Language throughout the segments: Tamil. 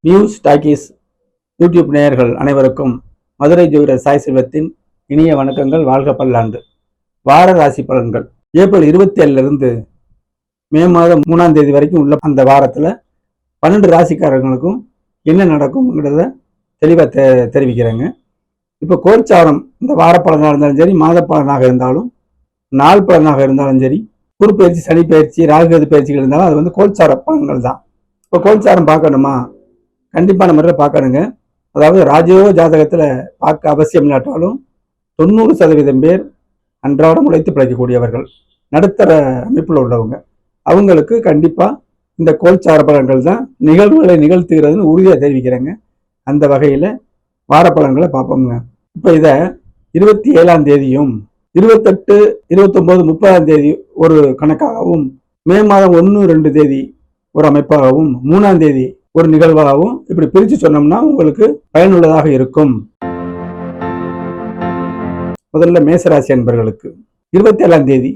நியூஸ் டாக்கீஸ் யூடியூப் நேயர்கள் அனைவருக்கும் மதுரை ஜோதிடர் சாய் செல்வத்தின் இனிய வணக்கங்கள். வாழ்க பல்லாண்டு. வார ராசி பலன்கள் ஏப்ரல் 27 மே மாதம் 3ஆம் தேதி வரைக்கும் உள்ள அந்த வாரத்தில் 12 ராசிக்காரர்களுக்கும் என்ன நடக்கும்ங்கிறத தெளிவாக தெரிவிக்கிறேங்க. இப்போ கோச்சாரம் இந்த வார பலனாக இருந்தாலும் சரி, மாத பலனாக இருந்தாலும், நாள் பலனாக இருந்தாலும் சரி, குரு பயிற்சி, சனி பயிற்சி, ராகுகேது பயிற்சிகள் இருந்தாலும் அது வந்து கோச்சார பலன்கள் தான். இப்போ கோச்சாரம் பார்க்கணுமா, கண்டிப்பான முறையில் பார்க்கணுங்க. அதாவது ராஜயோக ஜாதகத்தில் பார்க்க அவசியம் இல்லாட்டாலும் 90% பேர் அன்றாடம் உழைத்து பிழைக்கக்கூடியவர்கள், நடுத்தர அமைப்பில் உள்ளவங்க, அவங்களுக்கு கண்டிப்பாக இந்த கோல்சார பலன்கள் தான் நிகழ்வுகளை நிகழ்த்துகிறதுன்னு உறுதியாக தெரிவிக்கிறேங்க. அந்த வகையில் வார பலன்களை பார்ப்போங்க. இப்போ இதை 27ஆம் தேதியும் 28, 29, 30ஆம் தேதி ஒரு கணக்காகவும், மே மாதம் 1, 2 தேதி ஒரு அமைப்பாகவும், 3ஆம் தேதி ஒரு நிகழ்வாகவும் இப்படி பிரித்து சொன்னோம்னா உங்களுக்கு பயனுள்ளதாக இருக்கும். முதல்ல மேசராசி அன்பர்களுக்கு 27ஆம் தேதி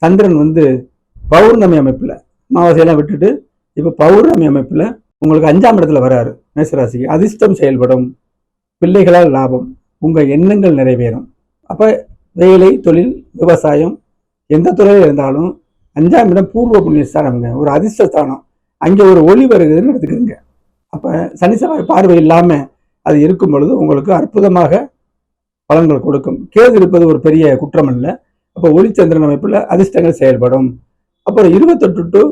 சந்திரன் வந்து பௌர்ணமி அமைப்புல, அமாவாசையெல்லாம் விட்டுட்டு இப்ப பௌர்ணமி அமைப்புல உங்களுக்கு 5ஆம் இடத்துல வராரு. மேசராசிக்கு அதிர்ஷ்டம் செயல்படும், பிள்ளைகளால் லாபம், உங்க எண்ணங்கள் நிறைவேறும். அப்ப வேலை, தொழில், விவசாயம் எந்த துறையில் இருந்தாலும் 5ஆம் இடம் பூர்வ புண்ணிய ஸ்தானம்ங்க, ஒரு அதிர்ஷ்ட ஸ்தானம். அங்கே ஒரு ஒளி வருகிறதுன்னு எடுத்துக்கிறீங்க. அப்போ சனி செவ்வாய் பார்வை இல்லாமல் அது இருக்கும் பொழுது உங்களுக்கு அற்புதமாக பலன்கள் கொடுக்கும். கேது இருப்பது ஒரு பெரிய குற்றம் இல்லை. அப்போ ஒளிச்சந்திரன் அமைப்பில் அதிர்ஷ்டங்கள் செயல்படும். அப்புறம் 28 to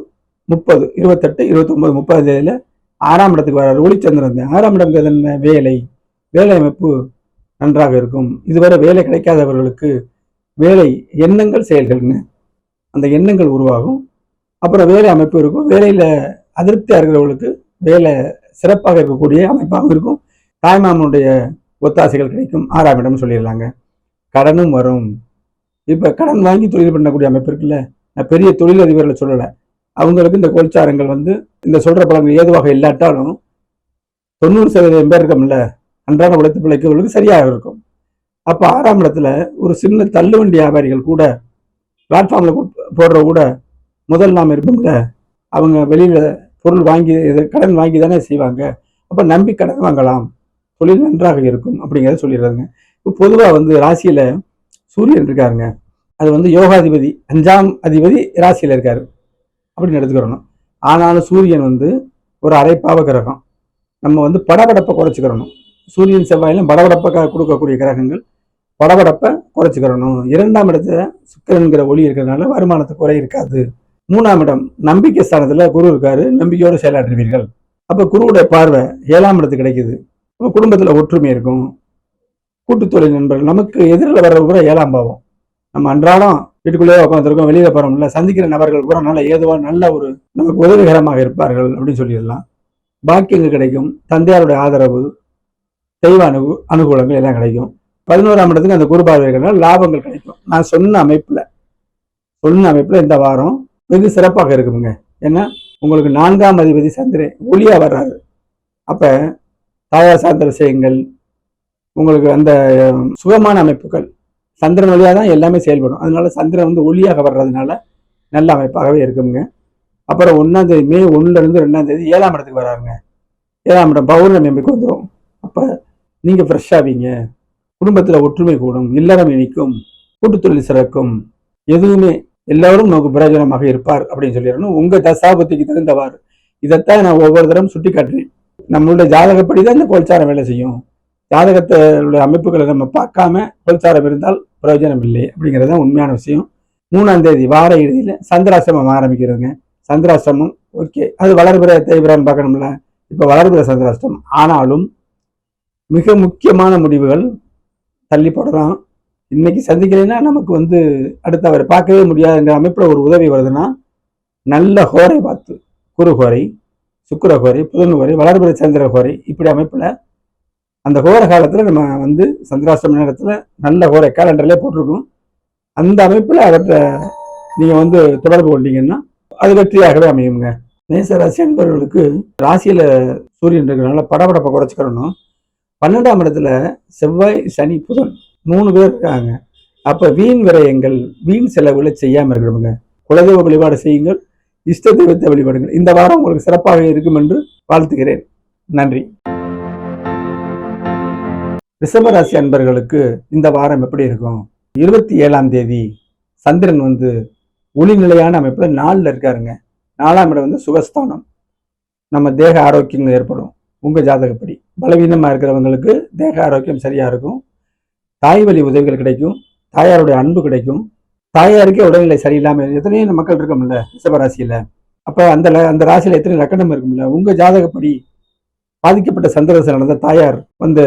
30, 28, 29, 30 தேதியில் 6ஆம் இடத்துக்கு வர்றாரு ஒளிச்சந்திரன். 6ஆம் இடம் என்ன, வேலை, வேலை அமைப்பு நன்றாக இருக்கும். இதுவரை வேலை கிடைக்காதவர்களுக்கு வேலை எண்ணங்கள் செயல்கள்னு அந்த எண்ணங்கள் உருவாகும். அப்புறம் வேலை அமைப்பு இருக்கும். வேலையில் அதிருப்தியாக இருக்கிறவர்களுக்கு வேலை சிறப்பாக இருக்கக்கூடிய அமைப்பாகவும் இருக்கும். தாய்மாமனுடைய ஒத்தாசைகள் கிடைக்கும். 6ஆம் இடம் சொல்லிடலாங்க. கடனும் வரும். இப்போ கடன் வாங்கி தொழில் பண்ணக்கூடிய அமைப்பு இருக்குல்ல, நான் பெரிய தொழிலதிபர்களை சொல்லலை, அவங்களுக்கு இந்த கோல்சாரங்கள் வந்து இந்த சொல்கிற பலன்கள் ஏதுவாக இல்லாட்டாலும் 90% பேர் இருக்கோம்ல, அன்றாட உழைத்து பிழைக்கிறவர்களுக்கு சரியாக இருக்கும். அப்போ 6ஆம் இடத்துல ஒரு சின்ன தள்ளுவண்டி வியாபாரிகள் கூட, பிளாட்ஃபார்மில் போடுற கூட முதல் நாம் இருப்போம்ல, அவங்க வெளியில் பொருள் வாங்கி கடன் வாங்கி தானே செய்வாங்க. அப்போ நம்பி கடன் வாங்கலாம், தொழில் நன்றாக இருக்கும் அப்படிங்கிறத சொல்லிடுறாங்க. இப்போ பொதுவாக வந்து ராசியில் சூரியன் இருக்காருங்க, அது வந்து யோகாதிபதி, 5ஆம் அதிபதி ராசியில் இருக்காரு அப்படின்னு எடுத்துக்கிறணும். ஆனாலும் சூரியன் வந்து ஒரு அரைப்பாவ கிரகம். நம்ம வந்து படபடப்பை குறைச்சிக்கிறணும். சூரியன் செவ்வாயிலும் படபடப்பை கொடுக்கக்கூடிய கிரகங்கள், படபடப்பை குறைச்சிக்கிறணும். 2ஆம் இடத்துல சுக்கிரன்கிற ஒளி இருக்கிறதுனால வருமானத்து குறை இருக்காது. 3ஆம் இடம் நம்பிக்கை ஸ்தானத்துல குரு இருக்காரு, நம்பிக்கையோடு செயலாற்றுவீர்கள். அப்ப குருவுடைய பார்வை 7ஆம் இடத்துக்கு கிடைக்குது. அப்ப குடும்பத்துல ஒற்றுமை இருக்கும். கூட்டுத்தொழில் நண்பர்கள், நமக்கு எதிரில் வர்றது கூட 7ஆம் பாவம். நம்ம அன்றாடம் வீட்டுக்குள்ளேயே உட்காந்துருக்கோம், வெளியில போறோம்ல, சந்திக்கிற நபர்கள் கூட நல்ல ஏதுவா நல்ல ஒரு நமக்கு உதவிகரமாக இருப்பார்கள் அப்படின்னு சொல்லிடலாம். பாக்கியங்கள் கிடைக்கும், தந்தையாருடைய ஆதரவு, தெய்வ அனுகூலங்கள் எல்லாம் கிடைக்கும். 11ஆம் இடத்துக்கு அந்த குரு பார்வைகளால் லாபங்கள் கிடைக்கும். நான் சொன்ன அமைப்புல இந்த வாரம் வெகு சிறப்பாக இருக்குங்க. ஏன்னா உங்களுக்கு 4ஆம் அதிபதி சந்திரன் ஒளியா வர்றாரு. அப்ப தாயார் சார்ந்த விஷயங்கள், உங்களுக்கு அந்த சுகமான அமைப்புகள் சந்திரன் வழியாக தான் எல்லாமே செயல்படும். அதனால சந்திரன் வந்து ஒளியாக வர்றதுனால நல்ல அமைப்பாகவே இருக்குங்க. அப்புறம் 1ஆம் தேதி, மே 1 to 2ஆம் தேதி 7ஆம் இடத்துக்கு வர்றாருங்க. 7ஆம் இடம் பௌர்ணமி அமைப்புக்கு வந்துடும். அப்ப நீங்க ஃப்ரெஷ் ஆவீங்க, குடும்பத்துல ஒற்றுமை கூடும், இல்லறம் இனிக்கும், கூட்டுத்தொழில் சிறக்கும், எதுவுமே எல்லாரும் நமக்கு பிரயோஜனமாக இருப்பார் அப்படின்னு சொல்லிடணும். உங்க தசாபத்திக்கு தகுந்தவாறு இதைத்தான் நான் ஒவ்வொரு தரம் சுட்டி காட்டுறேன். நம்மளுடைய ஜாதகப்படி தான் இந்த கோல்சாரம் வேலை செய்யும். ஜாதகத்தோட அமைப்புகளை நம்ம பார்க்காம கோல்சாரம் இருந்தால் பிரயோஜனம் இல்லை அப்படிங்கிறது தான் உண்மையான விஷயம். 3ஆம் தேதி வார இறுதியில் சந்திராசிரமம் ஆரம்பிக்கிறதுங்க. சந்திராசிரமம் ஓகே, அது வளர்பிற தேய்பிரான்னு பார்க்கணும்ல. இப்போ வளர்பிற சந்திராஷ்டிரம் ஆனாலும் மிக முக்கியமான முடிவுகள் தள்ளி போடலாம். இன்னைக்கு சந்திக்கலைன்னா நமக்கு வந்து அடுத்த அவர் பார்க்கவே முடியாதுங்கிற அமைப்புல ஒரு உதவி வருதுன்னா, நல்ல ஹோரை பார்த்து, குரு ஹோரை, சுக்கிர ஹோரை, புதன் ஹோரை, வளர்பிற சந்திர ஹோரை, இப்படி அமைப்புல அந்த ஹோர காலத்துல நம்ம வந்து சந்திராஷ்டம நேரத்துல நல்ல ஹோரை கேலண்டர்லேயே போட்டிருக்கோம். அந்த அமைப்புல அவற்றை நீங்க வந்து தொடர்பு கொண்டீங்கன்னா அது வெற்றியாகவே அமையுங்க. மேசராசி என்பவர்களுக்கு ராசியில சூரியன் இருக்கிறதுனால படபடப்பை குறைச்சிக்கிறணும். 12ஆம் இடத்துல செவ்வாய், சனி, புதன் 3 பேர் இருக்காங்க. அப்ப வீண் விரயங்கள், வீண் செலவுகளை செய்யாம இருக்கணுங்க. குலதெய்வ வழிபாடு செய்யுங்கள், இஷ்ட தெய்வத்தை வழிபாடுங்கள். இந்த வாரம் உங்களுக்கு சிறப்பாக இருக்கும் என்று வாழ்த்துகிறேன். நன்றி. ரிஷபராசி அன்பர்களுக்கு இந்த வாரம் எப்படி இருக்கும்? 27ஆம் தேதி சந்திரன் வந்து ஒளிநிலையான அமைப்புல 4ல் இருக்காருங்க. 4ஆம் இடம் வந்து சுகஸ்தானம். நம்ம தேக ஆரோக்கியம் ஏற்படும். உங்க ஜாதகப்படி பலவீனமா இருக்கிறவங்களுக்கு தேக ஆரோக்கியம் சரியா இருக்கும். தாய் வழி உதவிகள் கிடைக்கும். தாயாருடைய அன்பு கிடைக்கும். தாயாருக்கே உடல்நிலை சரியில்லாம எத்தனையோ மக்கள் இருக்கோம்ல ரிஷபராசியில. அப்ப அந்த ராசியில எத்தனை லக்கணம் இருக்கும்ல, உங்க ஜாதகப்படி பாதிக்கப்பட்ட சந்திரதசை நடந்த தாயார் வந்து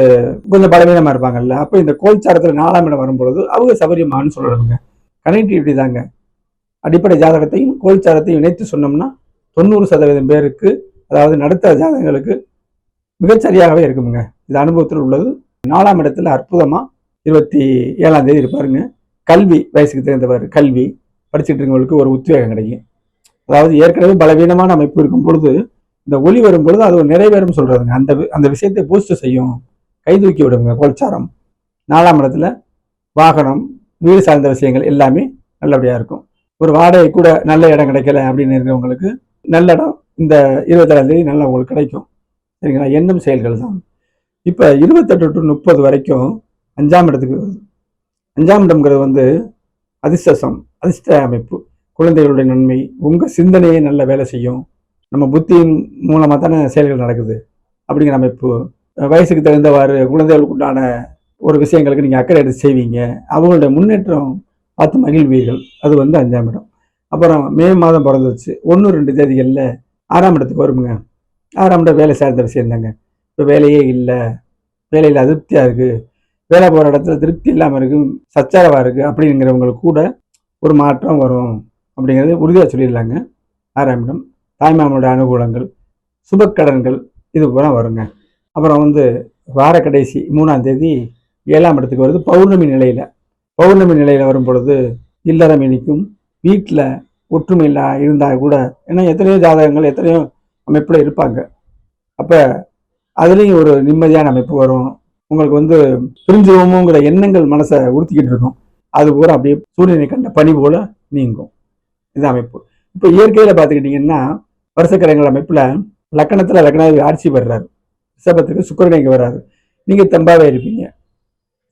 கொஞ்சம் பலவீனமா இருப்பாங்கல்ல. அப்ப இந்த கோல்சாரத்துல 4ஆம் இடம் வரும்பொழுது அவங்க சபரியமான்னு சொல்றாங்க. கனெக்டிவிட்டி தாங்க. அடிப்படை ஜாதகத்தையும் கோல்சாரத்தையும் இணைத்து சொன்னோம்னா 90% பேருக்கு, அதாவது நடுத்தர ஜாதகங்களுக்கு மிகச்சரியாகவே இருக்குங்க. இது அனுபவத்தில் உள்ளது. 4ஆம் இடத்துல அற்புதமா 27ஆம் தேதி இருப்பாருங்க. கல்வி வயசுக்கு தகுந்தவாறு கல்வி படிச்சுட்டு இருக்கவங்களுக்கு ஒரு உத்வேகம் கிடைக்கும். அதாவது ஏற்கனவே பலவீனமான அமைப்பு இருக்கும் பொழுது இந்த ஒளி வரும் பொழுது அது ஒரு நிறைவேறும் சொல்றதுங்க. அந்த விஷயத்தை பூஸ்ட் செய்யும், கைதூக்கி விடுங்க கோல்சாரம். 4ஆம் இடத்துல வாகனம், வீடு சார்ந்த விஷயங்கள் எல்லாமே நல்லபடியா இருக்கும். ஒரு வாடகை கூட நல்ல இடம் கிடைக்கல அப்படின்னு இருக்கிறவங்களுக்கு நல்ல இடம் இந்த 27ஆம் தேதி நல்லா உங்களுக்கு கிடைக்கும். சரிங்களா? எண்ணம் செயல்கள் தான். இப்ப 28 to 30 வரைக்கும் 5ஆம் இடத்துக்கு வருது. 5ஆம் இடம்ங்கிறது வந்து அதிர்ஷ்ட அமைப்பு. குழந்தைகளுடைய நன்மை, உங்க சிந்தனையை நல்ல வேலை செய்யும். நம்ம புத்தியின் மூலமா தானே செயல்கள் நடக்குது அப்படிங்கிற அமைப்பு. வயசுக்கு தகுந்தவாறு குழந்தைகளுக்கு உண்டான ஒரு விஷயங்களுக்கு நீங்க அக்கறை எடுத்து செய்வீங்க. அவங்களுடைய முன்னேற்றம் பார்த்து மகிழ்வீர்கள். அது வந்து 5ஆம் இடம். அப்புறம் மே மாதம் பிறந்துச்சு 1-2 தேதிகளில் 6ஆம் இடத்துக்கு வருங்க. 6ஆம் இடம் வேலை சார்ந்த விஷயம் தாங்க. இப்போ வேலையே இல்லை, வேலையில் அதிருப்தியா இருக்கு, வேலை போகிற இடத்துல திருப்தி இல்லாமல் இருக்கு, சச்சாரவா இருக்கு அப்படிங்கிறவங்களுக்கு கூட ஒரு மாற்றம் வரும் அப்படிங்கிறது உறுதியாக சொல்லிடலாங்க. 6ஆம் இடம் தாய்மாமனுடைய அனுகூலங்கள், சுபக்கடன்கள் இது பூரா வருங்க. அப்புறம் வந்து வார கடைசி 3ஆம் தேதி 7ஆம் இடத்துக்கு வருது. பௌர்ணமி நிலையில வரும் பொழுது இல்லறம் இனிக்கும். வீட்டில் ஒற்றுமை இருந்தால் கூட, ஏன்னா எத்தனையோ ஜாதகங்கள் எத்தனையோ அமைப்புல இருப்பாங்க. அப்ப அதுலேயும் ஒரு நிம்மதியான அமைப்பு வரும். உங்களுக்கு வந்து பிரிஞ்சுவோமோங்கிற எண்ணங்கள் மனசை உறுத்திக்கிட்டு இருக்கும். அது பூரா அப்படியே சூரியனை கண்ட பனி போல நீங்கும். இது அமைப்பு. இப்போ இயற்கையில பார்த்துக்கிட்டீங்கன்னா வருஷக்கிழங்கள் அமைப்புல லக்கணத்துல லக்னாதிபதி ஆட்சி வர்றாரு. ரிஷபத்துக்கு சுக்கிரன் இங்க வர்றாரு. நீங்க தெம்பாவே இருப்பீங்க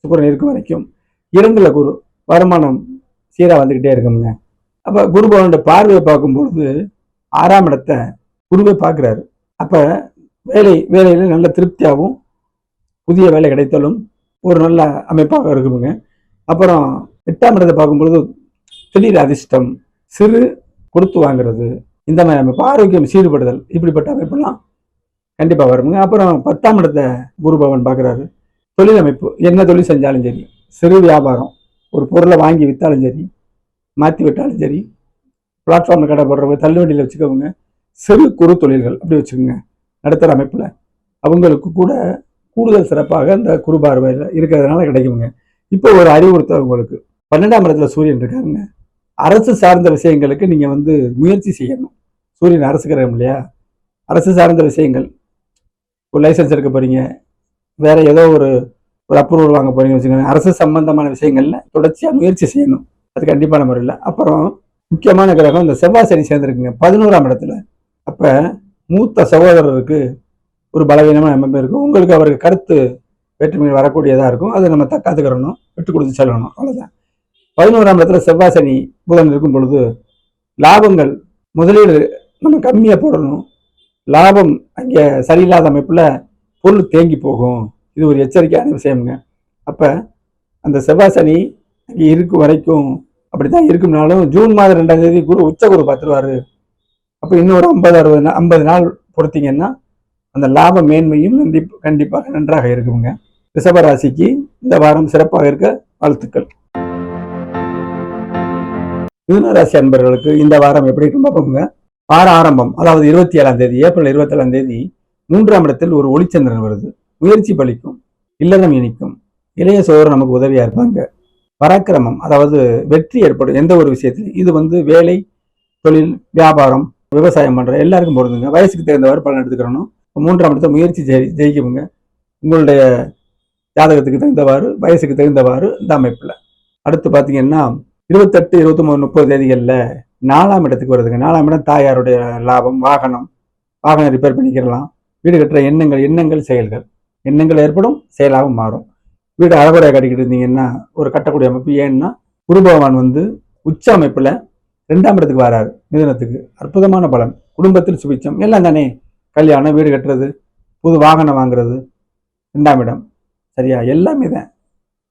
சுக்கிரன் இருக்கும் வரைக்கும். 2ல குரு, வருமானம் சீரா வந்துகிட்டே இருக்குங்க. அப்ப குரு பகவானுடைய பார்வையை பார்க்கும்பொழுது 6ஆம் இடத்தை குருவை பார்க்கிறாரு. அப்ப வேலையில நல்ல திருப்தியாகவும் புதிய வேலை கிடைத்தாலும் ஒரு நல்ல அமைப்பாக இருக்குங்க. அப்புறம் 8ஆம் இடத்தை பார்க்கும்பொழுது திடீர் அதிர்ஷ்டம், சிறு கொடுத்து வாங்குறது, இந்த மாதிரி அமைப்பு, ஆரோக்கியம் சீர்படுதல், இப்படிப்பட்ட அமைப்பெல்லாம் கண்டிப்பா வருங்க. அப்புறம் 10ஆம் இடத்தை குரு பகவான் பார்க்குறாரு. தொழில் அமைப்பு, என்ன தொழில் செஞ்சாலும் சரி, சிறு வியாபாரம், ஒரு பொருளை வாங்கி விற்றாலும் சரி, மாற்றி விட்டாலும் சரி, பிளாட்ஃபார்மில் கடை போடுறவங்க, தள்ளுவண்டியில் வச்சுக்கோங்க, சிறு குறு தொழில்கள் அப்படி வச்சுக்கோங்க. நடுத்தர அமைப்பில் அவங்களுக்கு கூட கூடுதல் சிறப்பாக இந்த குரு பார்வையில் இருக்கிறதுனால கிடைக்குங்க. இப்போ ஒரு அறிவுறுத்தல் உங்களுக்கு. 12ஆம் இடத்துல சூரியன் இருக்காருங்க. அரசு சார்ந்த விஷயங்களுக்கு நீங்க வந்து முயற்சி செய்யணும். சூரியன் அரசு கிரகம் இல்லையா? அரசு சார்ந்த விஷயங்கள், ஒரு லைசன்ஸ் எடுக்க போறீங்க, வேற ஏதோ ஒரு அப்ரூவல் வாங்க போறீங்க வச்சுக்கோங்க, அரசு சம்பந்தமான விஷயங்கள்ல தொடர்ச்சியா முயற்சி செய்யணும். அது கண்டிப்பான முறையில். அப்புறம் முக்கியமான கிரகம் இந்த செவ்வாய் சனி சேர்ந்துருக்குங்க 11ஆம் இடத்துல. அப்ப மூத்த சகோதரருக்கு ஒரு பலவீனமான அமைப்பு இருக்கும். உங்களுக்கு அவருக்கு கருத்து வேற்றுமைகள் வரக்கூடியதா இருக்கும். அதை நம்ம தக்காத்துக்கிறணும், விட்டு கொடுத்து செல்லணும், அவ்வளவுதான். 11ஆம் இடத்துல செவ்வாய் சனி புதன் இருக்கும் பொழுது லாபங்கள், முதலீடு நம்ம கம்மியா போடணும். லாபம் அங்கே சரியில்லாத அமைப்புல பொருள் தேங்கி போகும். இது ஒரு எச்சரிக்கையான விஷயம்ங்க. அப்ப அந்த செவ்வாய் சனி அங்கே இருக்கும் வரைக்கும் அப்படித்தான் இருக்கும்னாலும் ஜூன் மாதம் 2ஆம் தேதி குரு உச்ச குரு பார்த்துருவாரு. அப்போ இன்னொரு 50 நாள் பொறுத்தீங்கன்னா அந்த லாப மேன்மையும் கண்டிப்பாக நன்றாக இருக்குங்க. ரிஷபராசிக்கு இந்த வாரம் சிறப்பாக இருக்க வாழ்த்துக்கள். மிதுனராசி அன்பர்களுக்கு இந்த வாரம் எப்படி இருக்கும் பார்ப்போங்க. வார ஆரம்பம், அதாவது 27ஆம் தேதி, ஏப்ரல் 27ஆம் தேதி 3ஆம் இடத்தில் ஒரு ஒளிச்சந்திரன் வருது. முயற்சி பலிக்கும், இல்லறம் இனிக்கும், இளைய சோதரர் நமக்கு உதவியா இருப்பாங்க. பராக்கிரமம், அதாவது வெற்றி ஏற்படும் எந்த ஒரு விஷயத்திலும். இது வந்து வேலை, தொழில், வியாபாரம், விவசாயம் பண்ற எல்லாருக்கும் பொருந்துங்க. வயசுக்கு தகுந்தவாறு பலன் எடுத்துக்கிறணும். 3ஆம் இடத்தை முயற்சி ஜெயிக்குங்க. உங்களுடைய ஜாதகத்துக்கு தகுந்தவாறு, வயசுக்கு தகுந்தவாறு இந்த அமைப்புல. அடுத்து பாத்தீங்கன்னா 28, 23, 30 தேதிகளில் 4ஆம் இடத்துக்கு வருதுங்க. 4ஆம் இடம் தாயாருடைய லாபம், வாகனம் ரிப்பேர் பண்ணிக்கிறலாம், வீடு கட்டுற எண்ணங்கள் செயல்கள். எண்ணங்கள் ஏற்படும், செயலாகவும் மாறும். வீடு அறகுறையாக கட்டிக்கிட்டு இருந்தீங்கன்னா ஒரு கட்டக்கூடிய அமைப்பு. ஏன்னா குரு பகவான் வந்து உச்ச அமைப்புல 2ஆம் இடத்துக்கு வராரு, மிதுனத்துக்கு. அற்புதமான பலன். குடும்பத்தில் சுபிச்சம் எல்லாம் தானே. கல்யாணம், வீடு கட்டுறது, புது வாகனம் வாங்குறது, 2ஆம் இடம். சரியா? எல்லாமே தான்.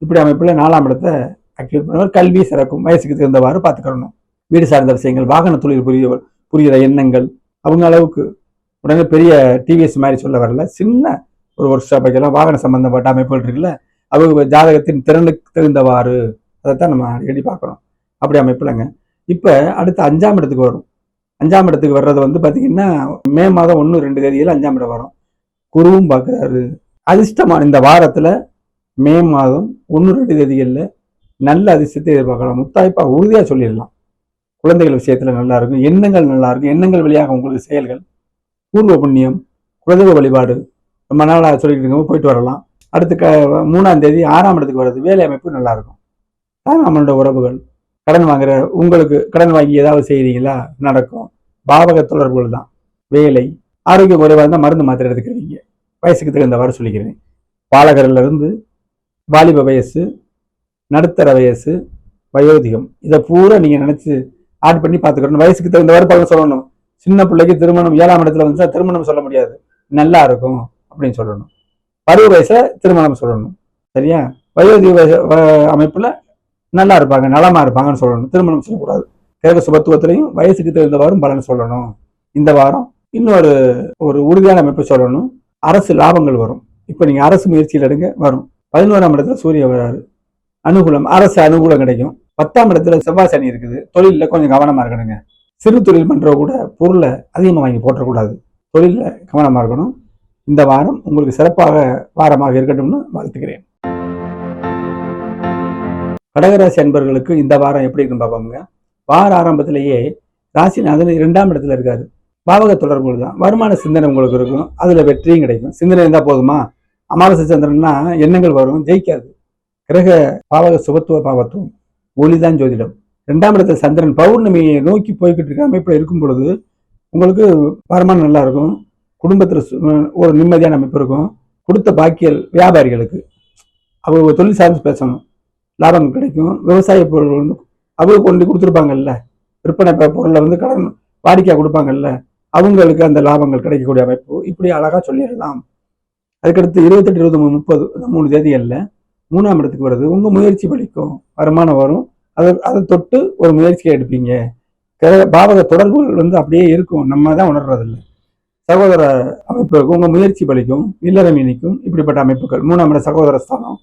இப்படி அமைப்புல 4ஆம் இடத்தை ஆக்டிவேட் பண்ணுவார். கல்வி சிறக்கும், வயசுக்கு தகுந்தவாறு பார்த்துக்கணும். வீடு சார்ந்த விஷயங்கள், வாகன தொழில் புரிகிற எண்ணங்கள், அவங்க அளவுக்கு உடனே பெரிய டிவிஎஸ் மாதிரி சொல்ல வரல, சின்ன ஒரு ஒர்க் ஷாப் வைக்கலாம். வாகன சம்பந்தப்பட்ட அமைப்புகள் இருக்குல்ல, அவங்க ஜாதகத்தின் திறனுக்கு தகுந்தவாறு அதைத்தான் நம்ம அடிக்கடி பார்க்கணும். அப்படி அமைப்புலங்க. இப்போ அடுத்து 5ஆம் இடத்துக்கு வரும். 5ஆம் இடத்துக்கு வர்றது வந்து பார்த்தீங்கன்னா மே மாதம் 1-2 தேதியில் 5ஆம் இடம் வரும். குருவும் பார்க்குறாரு. அதிர்ஷ்டமான இந்த வாரத்தில் மே மாதம் 1-2 தேதிகளில் நல்ல அதிர்ஷ்டத்தை எதிர்பார்க்கலாம். முத்தாய்ப்பா உறுதியாக சொல்லிடலாம். குழந்தைகள் விஷயத்தில் நல்லா இருக்கும், எண்ணங்கள் நல்லா இருக்கும். எண்ணங்கள் வழியாக உங்களுக்கு செயல்கள், பூர்வ புண்ணியம், குலதெய்வ வழிபாடு, ரொம்ப நாளாக சொல்லிட்டு இருக்கோம், போயிட்டு வரலாம். அடுத்து 3ஆம் தேதி 6ஆம் இடத்துக்கு வர்றது. வேலை அமைப்பு நல்லா இருக்கும். தாய்மாமனோட உறவுகள், கடன் வாங்குற உங்களுக்கு கடன் வாங்கி ஏதாவது செய்கிறீங்களா, நடக்கும். பாவக தொடர்புகள் தான். வேலை, ஆரோக்கியம் குறைவாக இருந்தால் மருந்து மாத்திரை எடுத்துக்கிறீங்க. வயசுக்கு தகுந்தவாறு சொல்லிக்கிறேன். பாலகர்ல இருந்து வாலிப வயசு, நடுத்தர வயசு, வயோதிகம், இதை பூரா நீங்க நினைச்சு ஆட் பண்ணி பார்த்துக்கணும். வயசுக்கு தகுந்தவாறு பலன் சொல்லணும். சின்ன பிள்ளைக்கு திருமணம் 7ஆம் இடத்துல வந்துச்சா திருமணம் சொல்ல முடியாது, நல்லா இருக்கும் அப்படின்னு சொல்லணும். பருவ வயசுல திருமணம் சொல்லணும். சரியா? வயோதிக அமைப்புல நல்லா இருப்பாங்க, நலமா இருப்பாங்கன்னு சொல்லணும். திருமணம் சொல்லக்கூடாது. கிரக சுபத்துவத்திலையும் வயசுக்கு தகுந்தவாறும் பலன் சொல்லணும். இந்த வாரம் இன்னொரு உறுதியான அமைப்பு சொல்லணும். அரசு லாபங்கள் வரும். இப்ப நீங்க அரசு முயற்சியில் எடுங்க, வரும். 11ஆம் இடத்துல சூரியன் வராரு, அனுகூலம், அரசு அனுகூலம் கிடைக்கும். 10ஆம் இடத்துல செவ்வாய் சனி இருக்குது. தொழில கொஞ்சம் கவனமா இருக்கணுங்க. சிறு தொழில் பண்ற கூட பொருளை அதிகமாக வாங்கி போட்டக்கூடாது. தொழில கவனமா இருக்கணும். இந்த வாரம் உங்களுக்கு சிறப்பாக வாரமாக இருக்கட்டும்னு வாழ்த்துக்கிறேன். கடகராசி அன்பர்களுக்கு இந்த வாரம் எப்படி இருக்குன்னு பார்ப்போங்க. வார ஆரம்பத்திலேயே ராசிநாதன் 2ஆம் இடத்துல இருக்காரு. பாவக தொடர்புகள் தான். வருமான சிந்தனை உங்களுக்கு இருக்கும், அதுல வெற்றியும் கிடைக்கும். சிந்தனை இருந்தா போதுமா? அமாவாசை சந்திரன்னா எண்ணங்கள் வரும், ஜெயிக்காது. கிரக பாவக சுபத்துவ பாவத்துவம், ஒளிதான் ஜோதிடம். 2ஆம் இடத்துல சந்திரன் பௌர்ணமியை நோக்கி போய்கிட்டு இருக்க அமைப்புல இருக்கும் பொழுது உங்களுக்கு வருமானம் நல்லா இருக்கும். குடும்பத்துல ஒரு நிம்மதியான அமைப்பு இருக்கும். கொடுத்த பாக்கியல் வியாபாரிகளுக்கு அவங்க தொழில் சார்ந்து பேசணும், லாபம் கிடைக்கும். விவசாய பொருள் வந்து அவங்க கொண்டு கொடுத்துருப்பாங்கல்ல, விற்பனை பொருளை வந்து கடன் வாடிக்கையா கொடுப்பாங்கல்ல, அவங்களுக்கு அந்த லாபங்கள் கிடைக்கக்கூடிய அமைப்பு. இப்படி அழகா சொல்லிடலாம். அதுக்கடுத்து 28, 20, 30 3 தேதிகளில் 3ஆம் இடத்துக்கு வருது. உங்க முயற்சி பலிக்கும், வருமானம் வரும். அதை தொட்டு ஒரு முயற்சியை எடுப்பீங்க. பாவக தொடர்புகள் வந்து அப்படியே இருக்கும், நம்ம தான் உணர்றதில்லை. சகோதர அமைப்பு இருக்கும், உங்க முயற்சி பலிக்கும், இல்லறம் இணைக்கும். இப்படிப்பட்ட அமைப்புகள் 3ஆம் இட சகோதர ஸ்தானம்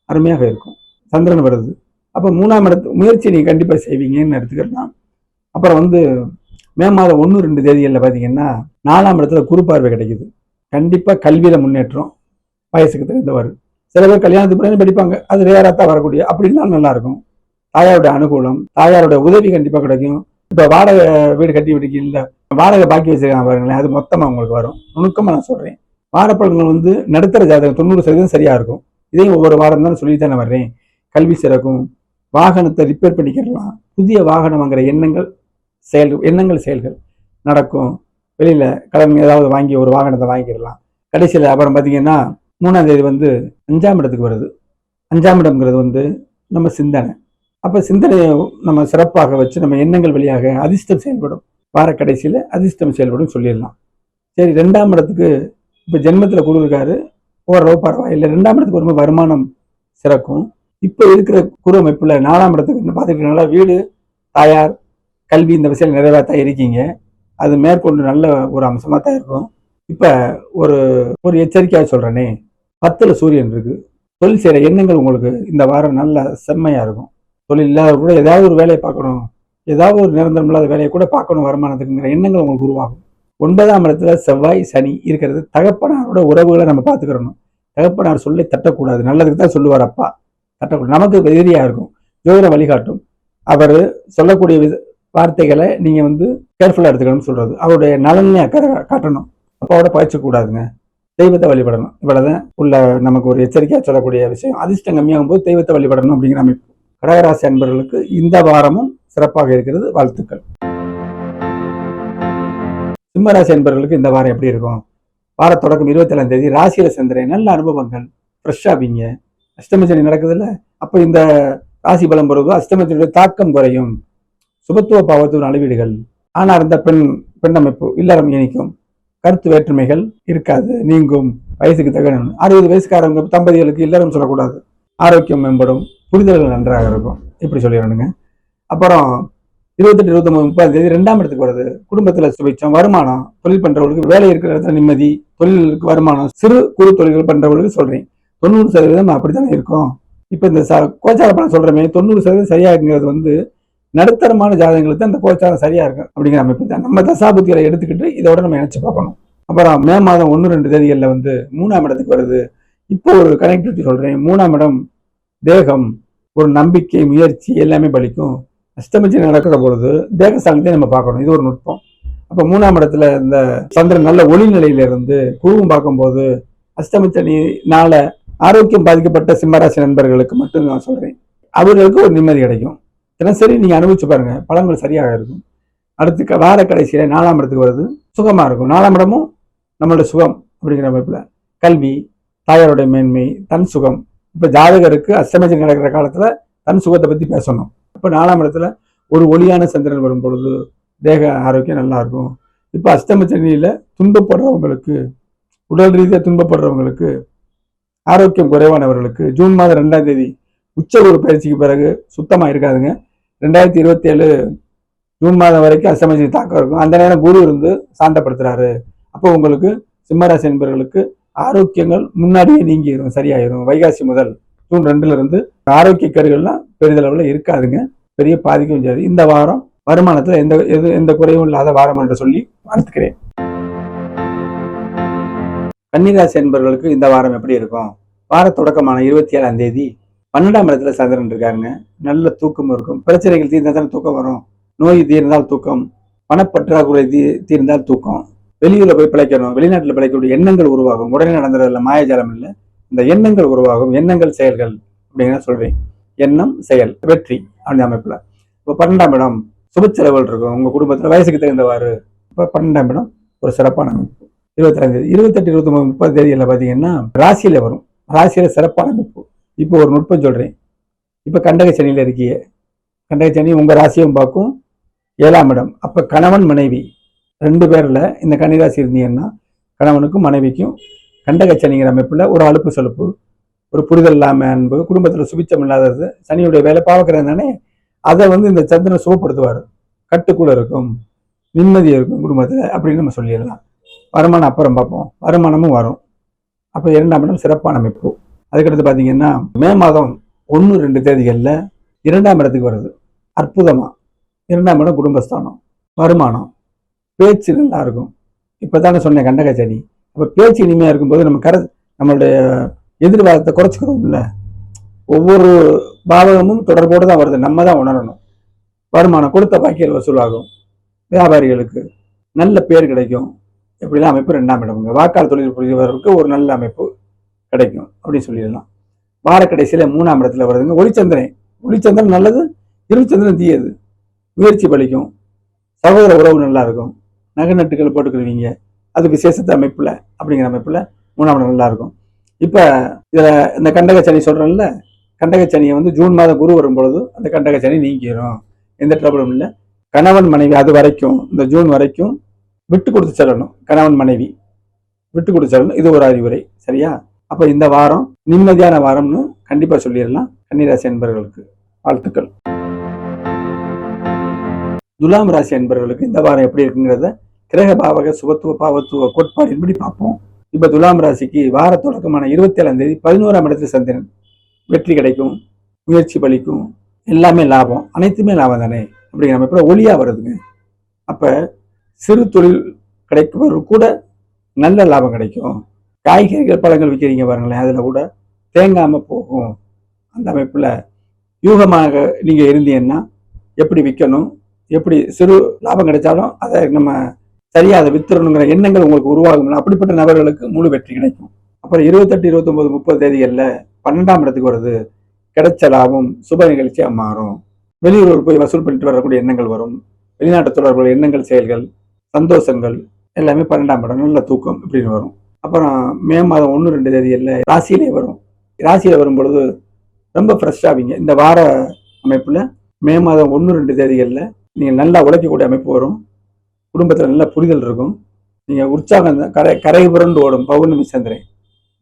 அருமையாக இருக்கும். சந்திரன் வருது. அப்போ 3ஆம் இடத்து முயற்சி நீங்க கண்டிப்பா செய்வீங்கன்னு எடுத்துக்கலாம். அப்புறம் வந்து மே மாதம் 1-2 தேதிகளில் பார்த்தீங்கன்னா 4ஆம் இடத்துல குரு பார்வை கிடைக்குது. கண்டிப்பா கல்வியில முன்னேற்றம், வயசுக்கு தகுந்தவாறு. சில பேர் கல்யாணத்துக்கு பிறகு படிப்பாங்க, அது ரேராத்தான் வரக்கூடிய, அப்படின்னா நல்லா இருக்கும். தாயாருடைய அனுகூலம், தாயாருடைய உதவி கண்டிப்பா கிடைக்கும். இப்ப வாடகை வீடு கட்டி விடுக்கீங்கல்ல, வாடகை பாக்கி வச்சிருக்காங்க பாருங்களேன், அது மொத்தமா உங்களுக்கு வரும். நுணுக்கமா நான் சொல்றேன். வாரப்பலன்கள் வந்து நடுத்தர ஜாதகம் 90% சரியா இருக்கும். இதையும் ஒவ்வொரு வாரம் தான் சொல்லிட்டு தானே வர்றேன். கல்வி சிறக்கும், வாகனத்தை ரிப்பேர் பண்ணிக்கலாம், புதிய வாகனம் வாங்குற எண்ணங்கள் செயல்கள் நடக்கும். வெளியில கடன் ஏதாவது வாங்கி ஒரு வாகனத்தை வாங்கிடலாம். கடைசியில் அப்புறம் பார்த்தீங்கன்னா 3ஆம் தேதி வந்து 5ஆம் இடத்துக்கு வருது. 5ஆம் இடம்ங்கிறது வந்து நம்ம சிந்தனை. அப்போ சிந்தனையை நம்ம சிறப்பாக வச்சு நம்ம எண்ணங்கள் வழியாக அதிர்ஷ்டம் செயல்படும். வார கடைசியில் அதிர்ஷ்டம் செயல்படும் சொல்லிடலாம். சரி, 2ஆம் இடத்துக்கு இப்போ ஜென்மத்தில் குரு இருக்காரு, ஓரளவு பரவாயில்லை. 2ஆம் இடத்துக்கு வரும்போது வருமானம் சிறக்கும். இப்போ இருக்கிற குரு அமைப்புல 4ஆம் இடத்துக்கு பார்த்துக்கிட்டனால வீடு, தாயார், கல்வி, இந்த விஷயம் நிறைவேற்றா இருக்கீங்க. அது மேற்கொண்டு நல்ல ஒரு அம்சமாக தான் இருக்கும். இப்போ ஒரு எச்சரிக்கையாக சொல்கிறேனே, 10ல் சூரியன் இருக்கு. தொழில் செய்கிற எண்ணங்கள் உங்களுக்கு இந்த வாரம் நல்ல செம்மையாக இருக்கும். தொழில் இல்லாத கூட ஏதாவது ஒரு வேலையை பார்க்கணும், ஏதாவது ஒரு நிரந்தரம் இல்லாத வேலையை கூட பார்க்கணும் வருமானத்துக்குங்கிற எண்ணங்கள் உங்களுக்கு உருவாகும். 9ஆம் இடத்துல செவ்வாய் சனி இருக்கிறது. தகப்பனாரோட உறவுகளை நம்ம பார்த்துக்கிறணும். தகப்பனார் சொல்லி தட்டக்கூடாது, நல்லதுக்கு தான் சொல்லுவார் அப்பா, தட்டக்கூடாது. நமக்கு எதிரியாக இருக்கும். ஜோதிட வழிகாட்டும். அவர் சொல்லக்கூடிய வார்த்தைகளை நீங்க வந்து கேர்ஃபுல்லா எடுத்துக்கணும்னு சொல்றது. அவருடைய நலனை அக்கறை காட்டணும். அப்பாவோட பயிற்சக்கூடாதுங்க. தெய்வத்தை வழிபடணும். இவ்வளவுதான் உள்ள நமக்கு ஒரு எச்சரிக்கையா சொல்லக்கூடிய விஷயம். அதிர்ஷ்டம் கம்மியாகும் போது தெய்வத்தை வழிபடணும் அப்படிங்கிற அமைப்பு. கடகராசி அன்பர்களுக்கு இந்த வாரமும் சிறப்பாக இருக்கிறது. வாழ்த்துக்கள். சிம்மராசி அன்பர்களுக்கு இந்த வாரம் எப்படி இருக்கும்? வார தொடக்கம் 27ஆம் தேதி ராசியில சந்திரன், நல்ல அனுபவங்கள், ஃப்ரெஷ்ஷா ஆவீங்க. அஷ்டமச்சனி நடக்குதுல்ல, அப்ப இந்த ராசி பலம் பெறுவது அஷ்டமச்சனியுடைய தாக்கம் குறையும். சுபத்துவ பாவத்துவ அளவீடுகள், ஆனா இருந்த பெண் அமைப்பு இல்லறம் இணைக்கும், கருத்து வேற்றுமைகள் இருக்காது, நீங்கும். வயசுக்கு தகுந்த 60 வயசுக்காரங்க தம்பதிகளுக்கு இல்லறம் சொல்லக்கூடாது. ஆரோக்கியம் மேம்படும், புரிதல்கள் நன்றாக இருக்கும், இப்படி சொல்லிடணுங்க. அப்புறம் 28, 29, 30 தேதி 2ஆம் இடத்துக்கு வருது. குடும்பத்துல சுபிச்சம், வருமானம், தொழில் பண்றவங்களுக்கு வேலை இருக்கிற இடத்துல நிம்மதி, தொழிலுக்கு வருமானம், சிறு குறு தொழில்கள் பண்றவங்களுக்கு சொல்றேன். 90% அப்படித்தானே இருக்கும். இப்ப இந்த கோச்சார பலன் சொல்றமே 90% சரியா இருக்கிறது வந்து நடுத்தரமான ஜாதகங்களுக்கு அந்த கோச்சாரம் சரியா இருக்கும் அப்படிங்கிற அமைப்பு தான். நம்ம தசாபுத்திகளை எடுத்துக்கிட்டு இதோட நம்ம நினைச்சு பார்க்கணும். அப்புறம் மே மாதம் 1, 2 தேதிகளில் வந்து 3ஆம் இடத்துக்கு வருது. இப்போ ஒரு கனெக்டிவிட்டி சொல்றேன். 3ஆம் இடம் தேகம், ஒரு நம்பிக்கை, முயற்சி எல்லாமே பலிக்கும். அஷ்டமச்சனி நடக்கிற பொழுது தேகஸ்தானத்தையும் நம்ம பார்க்கணும். இது ஒரு நுட்பம். அப்ப 3ஆம் இடத்துல இந்த சந்திரன் நல்ல ஒளி நிலையில இருந்து குருவும் பார்க்கும்போது அஷ்டமச்சனினால ஆரோக்கியம் பாதிக்கப்பட்ட சிம்மராசி நண்பர்களுக்கு மட்டும் நான் சொல்றேன், அவர்களுக்கு ஒரு நிம்மதி கிடைக்கும். தினசரி நீங்க அனுபவிச்சு பாருங்க, பலன்கள் சரியாக இருக்கும். அடுத்து வார கடைசியில 4ஆம் இடத்துக்கு வருது, சுகமா இருக்கும். 4ஆம் இடமும் நம்மளோட சுகம் அப்படிங்கிற அமைப்புல கல்வி, தாயாருடைய மேன்மை, தன் சுகம். இப்ப ஜாதகருக்கு அஷ்டமச்சனி நடக்கிற காலத்துல தன் சுகத்தை பத்தி பேசணும். இப்ப 4ஆம் இடத்துல ஒரு ஒளியான சந்திரன் வரும் பொழுது தேக ஆரோக்கியம் நல்லா இருக்கும். இப்ப அஷ்டமச்சனியில துன்பப்படுறவங்களுக்கு, உடல் ரீதியா துன்பப்படுறவங்களுக்கு, ஆரோக்கியம் குறைவானவர்களுக்கு ஜூன் மாதம் 2ஆம் தேதி உச்ச குரு பயிற்சிக்கு பிறகு சுத்தமா இருக்காதுங்க. 2027 ஜூன் மாதம் வரைக்கும் அஷ்டமச்சனி தாக்கம் இருக்கும். அந்த நேரம் குரு இருந்து சாந்தப்படுத்துறாரு. அப்போ உங்களுக்கு சிம்மராசி என்பவர்களுக்கு ஆரோக்கியங்கள் முன்னாடியே நீங்கிடும், சரியாயிரும். வைகாசி முதல் ஜூன் 2ல இருந்து ஆரோக்கிய கருகள்லாம் பெரிதளவுல இருக்காதுங்க, பெரிய பாதிக்கும் செய்யாது. இந்த வாரம் வருமானத்துல எந்த குறையும் இல்லாத வாரம் என்று சொல்லி வாழ்த்துக்கிறேன். கன்னிராசி என்பவர்களுக்கு இந்த வாரம் எப்படி இருக்கும்? வார தொடக்கமான 27ஆம் தேதி 12ஆம் இடத்துல சந்திரன் இருக்காருங்க. நல்ல தூக்கம் இருக்கும். பிரச்சனைகள் தீர்ந்தால் தூக்கம் வரும். நோய் தீர்ந்தால் தூக்கம், பணப்பற்றாக்குறை தீர்ந்தால் தூக்கம். வெளியூர்ல போய் பிழைக்கணும், வெளிநாட்டுல பிழைக்கக்கூடிய எண்ணங்கள் உருவாகும். உடனே நடந்துறதுல மாயஜாலம் இல்லை, இந்த எண்ணங்கள் உருவாகும். எண்ணங்கள் செயல்கள் அப்படிங்கிற சொல்றேன். எண்ணம் செயல் வெற்றி அந்த அமைப்புல. இப்போ 12ஆம் இடம் சுப செலவுகள் இருக்கும் உங்க குடும்பத்துல வயசுக்கு தகுந்தவாறு. இப்போ 12ஆம் இடம் ஒரு சிறப்பான அமைப்பு. 22ஆம் தேதி 28, 29, 30 தேதியில பாத்தீங்கன்னா ராசியில வரும். ராசியில சிறப்பான அமைப்பு. இப்போ ஒரு நுட்பம் சொல்றேன். இப்ப கண்டக சனியில இருக்கிய, கண்டக சனி உங்க ராசியும் பார்க்கும், 7ஆம் இடம். அப்ப கணவன் மனைவி 2 பேர்ல இந்த கன்னிராசி இருந்தீங்கன்னா கணவனுக்கும் மனைவிக்கும் கண்டக சனிங்கிற அமைப்புல ஒரு அலுப்பு சலுப்பு, ஒரு புரிதல் இல்லாம அன்பு, குடும்பத்துல சுபிச்சம் இல்லாதது, சனியுடைய வேலை பாவக்கிறது தானே, அதை வந்து இந்த சந்திரன் சுகப்படுத்துவார். கட்டுக்குள்ள இருக்கும், நிம்மதி இருக்கும் குடும்பத்துல அப்படின்னு நம்ம சொல்லிடலாம். வருமானம் அப்புறம் பார்ப்போம், வருமானமும் வரும். அப்ப 2ஆம் இடம் சிறப்பான அமைப்பு. அதுக்கடுத்து பாத்தீங்கன்னா மே மாதம் 1, 2 தேதிகள்ல 2ஆம் இடத்துக்கு வருது. அற்புதமா 2ஆம் இடம் குடும்பஸ்தானம், வருமானம், பேச்சு நல்லா இருக்கும். இப்பதானே சொன்னேன் கண்டக சனி. அப்ப பேச்சு இனிமையா இருக்கும்போது நம்மளுடைய எதிர்வாதத்தை குறைச்சிக்கிறோம்ல. ஒவ்வொரு பாவகமும் தொடர்போடு தான் வருது, நம்ம தான் உணரணும். வருமானம் கொடுத்த பாக்கியல் வசூலாகும். வியாபாரிகளுக்கு நல்ல பேர் கிடைக்கும். எப்படிலாம் அமைப்பு 2ஆம் இடம்ங்க. வாக்காளர் தொழில் புரிவதற்கு ஒரு நல்ல அமைப்பு கிடைக்கும் அப்படின்னு சொல்லிடலாம். வார கடைசியில 3ஆம் இடத்துல வருதுங்க ஒளிச்சந்திரன். ஒளிச்சந்திரன் நல்லது, இருச்சந்திரன் தீயது. முயற்சி பலிக்கும், சகோதர உறவு நல்லா இருக்கும், நகை நட்டுகள் போட்டுக்கிடுவீங்க, அது விசேஷத்த அமைப்புல அப்படிங்கிற அமைப்புல 3ஆம் இடம் நல்லா இருக்கும். இப்ப இதுல இந்த கண்டக சனி சொல்றேன்ல, கண்டக சனியை வந்து ஜூன் மாதம் குரு வரும் பொழுது அந்த கண்டக சனி நீங்கிடும், எந்த ட்ரபிளும் இல்லை. கணவன் மனைவி அது வரைக்கும், இந்த ஜூன் வரைக்கும் விட்டு கொடுத்து செல்லணும். கணவன் மனைவி விட்டு கொடுத்து செல்லணும், இது ஒரு அறிவுரை. சரியா? அப்ப இந்த வாரம் நிம்மதியான வாரம்னு கண்டிப்பா சொல்லிடலாம். கன்னிராசி என்பவர்களுக்கு வாழ்த்துக்கள். துலாம் ராசி என்பவர்களுக்கு இந்த வாரம் எப்படி இருக்குங்கிறத கிரக பாவக சுபத்துவ பாவத்துவ கோட்பாடின்படி பார்ப்போம். இப்ப துலாம் ராசிக்கு வார தொடக்கமான 27ஆம் தேதி 11ஆம் இடத்துல சந்திரன், வெற்றி கிடைக்கும், முயற்சி பலிக்கும், எல்லாமே லாபம், அனைத்துமே லாபம் தானே அப்படிங்கிற அமைப்புல ஒளியா வருதுங்க. அப்ப சிறு தொழில் கிடைப்பவர்கள் கூட நல்ல லாபம் கிடைக்கும். காய்கறிகள் பழங்கள் விற்கிறீங்க பாருங்களேன், அதுல கூட தேங்காம போகும். அந்த அமைப்புல யூகமாக நீங்க இருந்தீங்கன்னா எப்படி விற்கணும், எப்படி சிறு லாபம் கிடைச்சாலும் அதை நம்ம சரியா அதை வித்துறணுங்கிற எண்ணங்கள் உங்களுக்கு உருவாகும். அப்படிப்பட்ட நபர்களுக்கு முழு வெற்றி கிடைக்கும். அப்புறம் 28, 29, 30 தேதிகளில் 12ஆம் இடத்துக்கு வருது. கிடைச்ச லாபம் சுப நிகழ்ச்சியா மாறும். வெளியூர் போய் வசூல் பண்ணிட்டு வரக்கூடிய எண்ணங்கள் வரும். வெளிநாட்டு தொடர்புடைய எண்ணங்கள் செயல்கள் சந்தோஷங்கள் எல்லாமே 12ஆம் இடம் நல்ல தூக்கம் இப்படின்னு வரும். அப்புறம் மே மாதம் 1-2 தேதிகளில் ராசியிலே வரும். ராசியில் வரும் பொழுது ரொம்ப ஃப்ரெஷ்ஷாவீங்க. இந்த வார அமைப்பில் மே மாதம் 1-2 தேதிகளில் நீங்கள் நல்லா உழைக்கக்கூடிய அமைப்பு வரும். குடும்பத்தில் நல்ல புரிதல் இருக்கும். நீங்கள் உற்சாகம் கரை புரண்டு ஓடும் பௌர்ணமி சந்திரன்.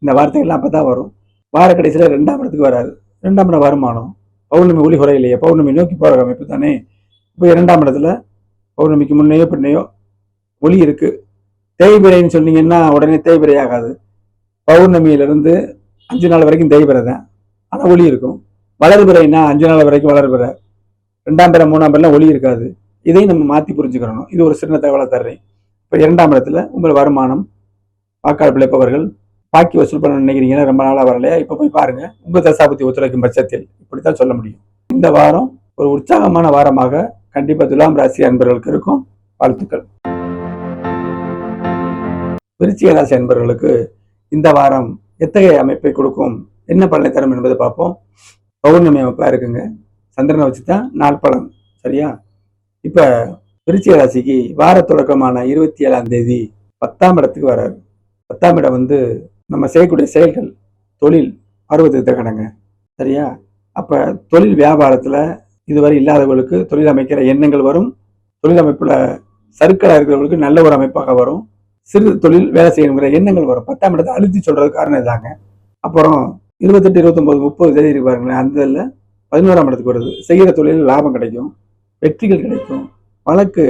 இந்த வார்த்தைகள்லாம் அப்போ தான் வரும். வார கடைசியில் 2ஆம் இடத்துக்கு வராது. 2ஆம் இடம் வருமானம். பௌர்ணமி ஒளி குறையிலையே, பௌர்ணமி நோக்கி போகிற அமைப்பு தானே. இப்போ 2ஆம் இடத்துல பௌர்ணமிக்கு முன்னையோ பின்னையோ ஒளி இருக்கு. தேய்பிரைன்னு சொன்னீங்கன்னா உடனே தேய்பிரை ஆகாது. பௌர்ணமியிலிருந்து 5 நாள் வரைக்கும் தேய்பிரை தான், ஆனால் ஒளி இருக்கும். வளர்பிறைன்னா 5 நாள் வரைக்கும் வளர்பிறை. 2ஆம் பிறை 3ஆம் பிறைலாம் ஒளி இருக்காது. இதையும் நம்ம மாற்றி புரிஞ்சுக்கிறணும். இது ஒரு சின்ன தகவலை தர்றேன். இப்போ 2ஆம் இடத்துல உங்கள் வருமானம், வாக்காளர் பிழைப்பவர்கள், பாக்கி வசூல் பண்ண நினைக்கிறீங்கன்னா ரொம்ப நாளாக வரலையா, இப்போ போய் பாருங்க. உங்கள் தசாபுத்தி ஒத்துழைக்கும் பட்சத்தில் இப்படித்தான் சொல்ல முடியும். இந்த வாரம் ஒரு உற்சாகமான வாரமாக கண்டிப்பாக துலாம் ராசி அன்பர்களுக்கு இருக்கும். வாழ்த்துக்கள். விருச்சிக ராசி அன்பர்களுக்கு இந்த வாரம் எத்தகைய அமைப்பை கொடுக்கும், என்ன பலனை தரும் என்பதை பார்ப்போம். பௌர்ணமி அமைப்பாக இருக்குங்க. சந்திரனை வச்சு தான் நாள் பலன், சரியா? இப்போ விருச்சிக ராசிக்கு வார தொடக்கமான 27ஆம் தேதி 10ஆம் இடத்துக்கு வராரு. 10ஆம் இடம் வந்து நம்ம செய்யக்கூடிய செயல்கள், தொழில், பருவத்துக்கு தக்கணுங்க, சரியா? அப்போ தொழில் வியாபாரத்தில் இதுவரை இல்லாதவர்களுக்கு தொழில் அமைக்கிற எண்ணங்கள் வரும். தொழில் அமைப்பில் சறுக்கலாக இருக்கிறவர்களுக்கு நல்ல ஒரு அமைப்பாக வரும். சிறு தொழில் வேலை செய்யணுங்கிற எண்ணங்கள் வரும். 10ஆம் இடத்தை அழுத்தி சொல்றது காரணம் இதாங்க. அப்புறம் 28, 29, 30 தேதி இருக்கு பாருங்களேன். அந்த இதில் 11ஆம் இடத்துக்கு வருது. செய்கிற தொழில் லாபம் கிடைக்கும், வெற்றிகள் கிடைக்கும். வழக்கு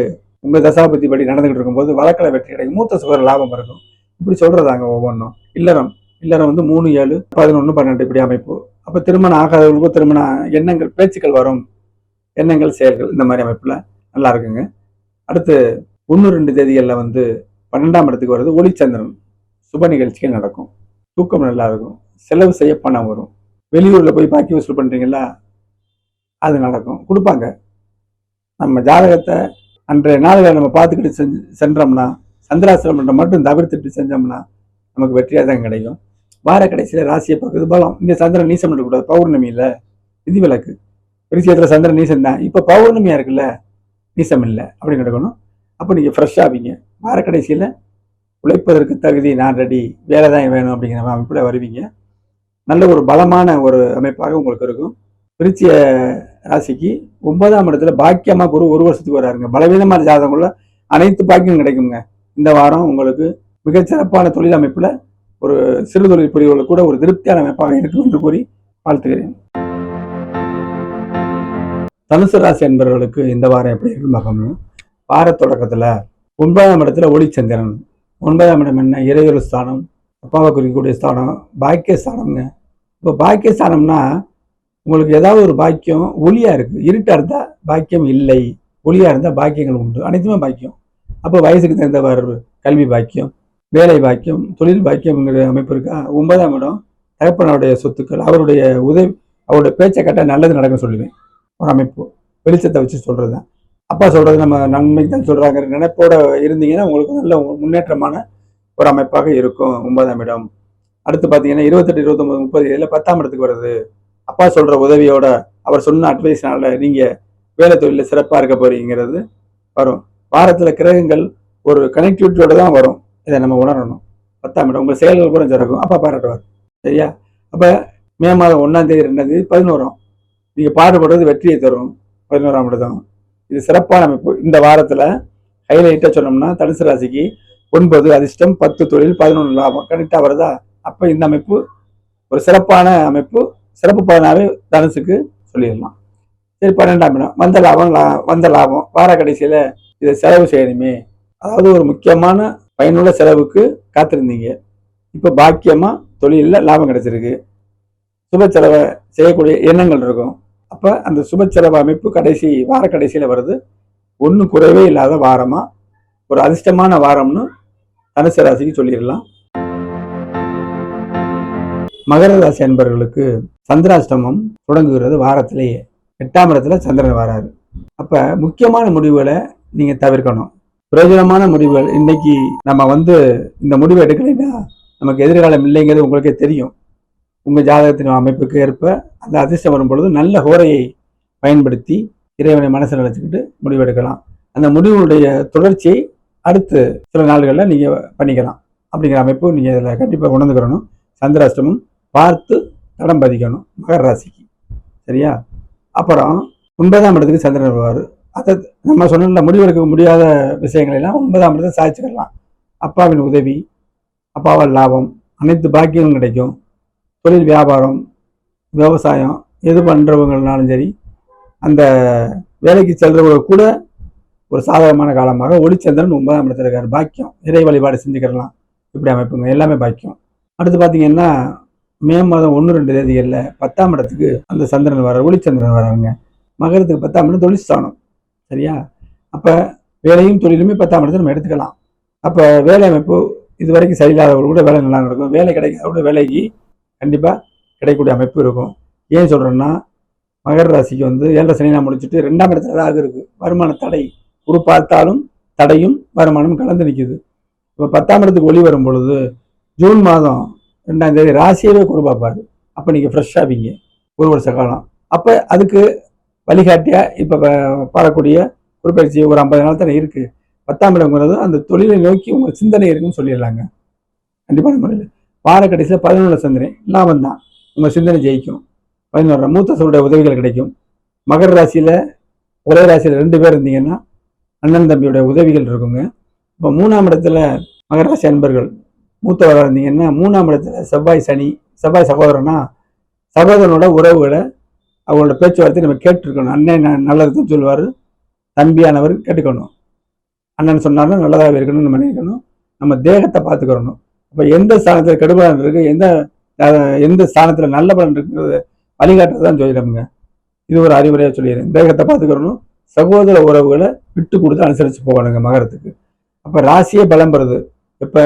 உங்கள் தசாபதி படி நடந்துகிட்டு இருக்கும்போது வழக்கில் வெற்றி கிடைக்கும், மூத்த சுகர் லாபம் இருக்கும். இப்படி சொல்றதாங்க ஒவ்வொன்றும். இல்லறம் வந்து 3, 7, 11, 12 இப்படி அமைப்பு. அப்போ திருமணம் ஆகாதவர்களுக்கும் திருமண எண்ணங்கள், பேச்சுக்கள் வரும். எண்ணங்கள், செயல்கள், இந்த மாதிரி அமைப்புல நல்லா இருக்குங்க. அடுத்து 1-2 தேதிகளில் வந்து 12ஆம் இடத்துக்கு வருது. ஒளிச்சந்திரன். சுப நிகழ்ச்சிகள் நடக்கும். தூக்கம் நல்லா இருக்கும். செலவு செய்ய பணம் வரும். வெளியூர்ல போய் பாக்கி வசூல் பண்றீங்களா, அது நடக்கும், கொடுப்பாங்க. நம்ம ஜாதகத்தை அன்றைய நாளில் நம்ம பார்த்துக்கிட்டு சென்றோம்னா, சந்திராசிரமம் மட்டும் தவிர்த்துட்டு செஞ்சோம்னா நமக்கு வெற்றியாக தான் கிடைக்கும். வார கடைசியில் ராசியை பார்க்குறது பலம். இங்கே சந்திரன் நீசம் பண்ணக்கூடாது. பௌர்ணமியில் விதிவிலக்கு. விருச்சிகத்தில் சந்திரன் நீசம் தான். இப்போ பௌர்ணமியாக இருக்குல்ல, நீசம் இல்லை, அப்படி நடக்கணும். அப்போ நீங்கள் ஃப்ரெஷ்ஷாக ஆவீங்க. வார கடைசியில் உழைப்பதற்கு தகுதி, நான் ரெடி, வேலை தான் வேணும் அப்படிங்கிற அமைப்பில் வருவீங்க. நல்ல ஒரு பலமான ஒரு அமைப்பாக உங்களுக்கு இருக்கும். விருச்சிக ராசிக்கு 9ஆம் இடத்துல பாக்கியமாக குரு 1 வருஷத்துக்கு வராருங்க. பலவீனமான ஜாதகங்கள்ல அனைத்து பாக்கியம் கிடைக்குங்க. இந்த வாரம் உங்களுக்கு மிகச்சிறப்பான தொழில் அமைப்பில் ஒரு சிறு தொழில் புரிவுகள் கூட ஒரு திருப்தியான அமைப்பாக இருக்கும் என்று கூறி வாழ்த்துகிறேன். தனுசு ராசி என்பவர்களுக்கு இந்த வாரம் எப்படி இருக்குன்னு பார்க்கணும். வார தொடக்கத்தில் 9ஆம் இடத்துல ஒளிச்சந்திரன். 9ஆம் இடம் என்ன? இறையொரு ஸ்தானம், அப்பாவை குறிக்கக்கூடிய ஸ்தானம், பாக்கிய ஸ்தானம்ங்க. இப்போ பாக்கிய ஸ்தானம்னா உங்களுக்கு ஏதாவது ஒரு பாக்கியம் ஒளியா இருக்கு. இருட்டா இருந்தா பாக்கியம் இல்லை, ஒளியா இருந்தா பாக்கியங்கள் உண்டு. அனைத்துமே பாக்கியம். அப்போ வயசுக்கு தகுந்தவாறு கல்வி பாக்கியம், வேலை பாக்கியம், தொழில் பாக்கியம்ங்கிற அமைப்பு இருக்கா. 9ஆம் இடம் தகப்பனுடைய சொத்துக்கள், அவருடைய உதவி, அவருடைய பேச்சை கட்ட நல்லது நடக்கும் சொல்லுவேன். ஒரு அமைப்பு வெளிச்சத்தை வச்சு சொல்றதுதான். அப்பா சொல்றது நம்ம நன்மைக்கு தான் சொல்றாங்க நினைப்போட இருந்தீங்கன்னா உங்களுக்கு நல்ல முன்னேற்றமான ஒரு அமைப்பாக இருக்கும் 9ஆம் இடம். அடுத்து பார்த்தீங்கன்னா 28, 29, 30 இதில் 10ஆம் இடத்துக்கு வருது. அப்பா சொல்ற உதவியோட, அவர் சொன்ன அட்வைஸ்னால நீங்க வேலை தொழில சிறப்பாக இருக்க போறீங்கிறது வரும். வாரத்தில் கிரகங்கள் ஒரு கனெக்டிவிட்டியோட தான் வரும். இதை நம்ம உணரணும். 10ஆம் இடம் உங்கள் செயல்கள் கூட சிறக்கும். அப்பா பாராட்டுவார், சரியா? அப்போ மே மாதம் 1ஆம் தேதி 2ஆம் தேதி 11 நீங்கள் பாடுபடுறது வெற்றியை தரும். 11ஆம் இடம் இது சிறப்பான அமைப்பு. இந்த வாரத்தில் ஹைலைட்டாக சொன்னோம்னா தனுசு ராசிக்கு 9 அதிர்ஷ்டம், 10 தொழில், 11 லாபம் கனெக்டாக வருதா. அப்போ இந்த அமைப்பு ஒரு சிறப்பான அமைப்பு. சிறப்பு பலனாகவே தனுசுக்கு சொல்லிடலாம். சரி, 12ஆம் இடம் வந்த லாபம் வார கடைசியில் இதை செலவு செய்யணுமே, அதாவது ஒரு முக்கியமான பயனுள்ள செலவுக்கு காத்திருந்தீங்க. இப்போ பாக்கியமாக தொழிலில் லாபம் கிடைச்சிருக்கு. சுப செலவை செய்யக்கூடிய எண்ணங்கள் இருக்கும். அப்போ அந்த சுப செலவு அமைப்பு வார கடைசியில் வருது. ஒன்றும் குறைவே இல்லாத வாரமாக ஒரு அதிர்ஷ்டமான வாரம்னு தனுசு ராசிக்கு சொல்லிடலாம். மகர ராசி அன்பர்களுக்கு சந்திராஷ்டமம் தொடங்குகிறது வாரத்திலேயே. 8ஆம் இடத்துல சந்திரன் வராரு. அப்ப முக்கியமான முடிவுகளை நீங்க தவிர்க்கணும். பிரயோஜனமான முடிவுகள், இன்னைக்கு நம்ம இந்த முடிவு எடுக்கலைன்னா நமக்கு எதிர்காலம் இல்லைங்கிறது உங்களுக்கே தெரியும். உங்க ஜாதகத்தின் அமைப்புக்கு ஏற்ப அந்த அதிர்ஷ்டம் வரும் பொழுது நல்ல ஹோரையை பயன்படுத்தி இறைவனை மனசில் நினைச்சுக்கிட்டு முடிவெடுக்கலாம். அந்த முடிவுடைய தொடர்ச்சியை அடுத்து சில நாள்களில் நீங்க பண்ணிக்கலாம். அப்படிங்கிற அமைப்பு நீங்கள் இதில் கண்டிப்பாக உணர்ந்துக்கிறணும். சந்திராஷ்டமம் பார்த்து தடம் பதிக்கணும் மகர ராசிக்கு. சரியா? அப்புறம் 9ஆம் இடத்துக்கு சந்திரன் வருவார். அதை நம்ம சொன்ன முடிவெடுக்க முடியாத விஷயங்களெல்லாம் 9ஆம் இடத்தை சாதிச்சுக்கலாம். அப்பாவின் உதவி, அப்பாவால் லாபம், அனைத்து பாக்கியங்களும் கிடைக்கும். தொழில், வியாபாரம், விவசாயம் எது பண்ணுறவங்கனாலும் சரி, அந்த வேலைக்கு செல்றவங்க கூட ஒரு சாதகமான காலமாக ஒளிச்சந்திரன் 9ஆம் இடத்துல இருக்கார். பாக்கியம், இறை வழிபாடு செஞ்சுக்கலாம். இப்படி அமைப்புங்க எல்லாமே பாக்கியம். அடுத்து பார்த்தீங்கன்னா மே மாதம் 1-2 தேதிகளில் 10ஆம் இடத்துக்கு அந்த சந்திரன் வர ஒளிச்சந்திரன் வராங்க. மகரத்துக்கு 10ஆம் இடம் தொழில் ஸ்தானம். சரியா? அப்போ வேலையும் தொழிலுமே 10ஆம் இடத்துல நம்ம எடுத்துக்கலாம். அப்போ வேலை அமைப்பு இது வரைக்கும் சரியில்லாதவர்கள் கூட வேலை நல்லா நடக்கும். வேலை கிடைக்காத வேலைக்கு கண்டிப்பாக கிடைக்கக்கூடிய அமைப்பு இருக்கும். ஏன் சொல்கிறேன்னா மகர ராசிக்கு 7 சனிலாம் முடிச்சுட்டு 2ஆம் இடத்துல ராகு இருக்குது. வருமான தடை, குரு பார்த்தாலும் தடையும் வருமானம் கலந்து நிற்குது. இப்போ 10ஆம் இடத்துக்கு ஒளி வரும் பொழுது ஜூன் மாதம் 2ஆம் தேதி ராசியவே குரு பார்ப்பாரு. அப்போ நீங்கள் ஃப்ரெஷ்ஷாக ஆவீங்க ஒரு வருஷ காலம். அப்போ அதுக்கு வழிகாட்டியாக இப்போ பாடக்கூடிய ஒரு பயிற்சி ஒரு 50 நாள் தானே இருக்குது. 10ஆம் இடங்கிறது அந்த தொழிலை நோக்கி உங்கள் சிந்தனை இருக்குன்னு சொல்லிடலாங்க. கண்டிப்பான முறையில் வார கடைசியில் 11 சந்திரன் லாபம் தான். உங்கள் சிந்தனை ஜெயிக்கும். 11 மூத்த சூடைய உதவிகள் கிடைக்கும். மகர ராசியில் ஒரே ராசியில் 2 பேர் இருந்தீங்கன்னா அண்ணன் தம்பியுடைய உதவிகள் இருக்குங்க. இப்போ 3ஆம் இடத்துல மகர ராசி அன்பர்கள் மூத்தவராக இருந்தீங்கன்னா 3ஆம் இடத்துல செவ்வாய் சனி. செவ்வாய் சகோதரனா சகோதரனோட உறவுகளை அவங்களோட பேச்சுவார்த்தை நம்ம கேட்டுருக்கணும். அண்ணன் நல்லதுன்னு சொல்லுவார், தம்பியானவர் கேட்டுக்கணும். அண்ணன் சொன்னாலும் நல்லதாக இருக்கணும்னு நம்ம நினைக்கணும். நம்ம தேகத்தை பார்த்துக்கிறணும். அப்போ எந்த ஸ்தானத்தில் கெடுபலன் இருக்குது, எந்த ஸ்தானத்தில் நல்ல பலன் இருக்குங்கிறது வழிகாட்டுறது தான் ஜோதிடம்ங்க. இது ஒரு அறிவுரையாக சொல்லிடுறேன். தேகத்தை பார்த்துக்கிறணும். சகோதர உறவுகளை விட்டு கொடுத்து அனுசரித்து போகணுங்க மகரத்துக்கு. அப்போ ராசியே பலம் பெறுது இப்போ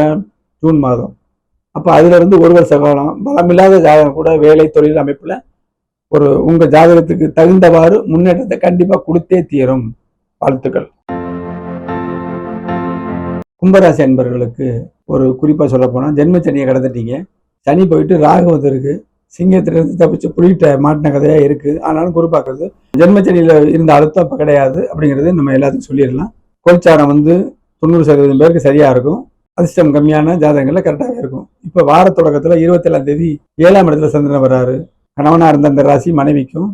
ஜூன் மாதம். அப்போ அதிலிருந்து ஒரு வருஷ காலம் பலமில்லாத ஜாதகம் கூட வேலை தொழில் அமைப்பில் ஒரு உங்கள் ஜாதகத்துக்கு தகுந்தவாறு முன்னேற்றத்தை கண்டிப்பாக கொடுத்தே தீரும். வாழ்த்துக்கள். கும்பராசி அன்பர்களுக்கு ஒரு குறிப்பாக சொல்ல போனால் ஜென்ம சனியை கடந்துட்டீங்க. சனி போயிட்டு ராகு வந்திருக்கு. சிங்கத்திலிருந்து தப்பிச்சு புலிகிட்ட மாட்டின கதையாக இருக்குது. ஆனாலும் குறிப்பாக்குறது ஜென்மச்சனியில் இருந்த அழுத்தம் இப்போ கிடையாது அப்படிங்கிறது நம்ம எல்லாத்துக்கும் சொல்லிடலாம். கோல்சாரம் 90% பேருக்கு சரியாக இருக்கும். அதிர்ஷ்டம் கம்மியான ஜாதகங்களில் கரெக்டாகவே இருக்கும். இப்போ வார தொடக்கத்தில் 27ஆம் தேதி 7ஆம் இடத்துல சந்திரன் வர்றாரு. கணவனாக இருந்த அந்த ராசி மனைவிக்கும்,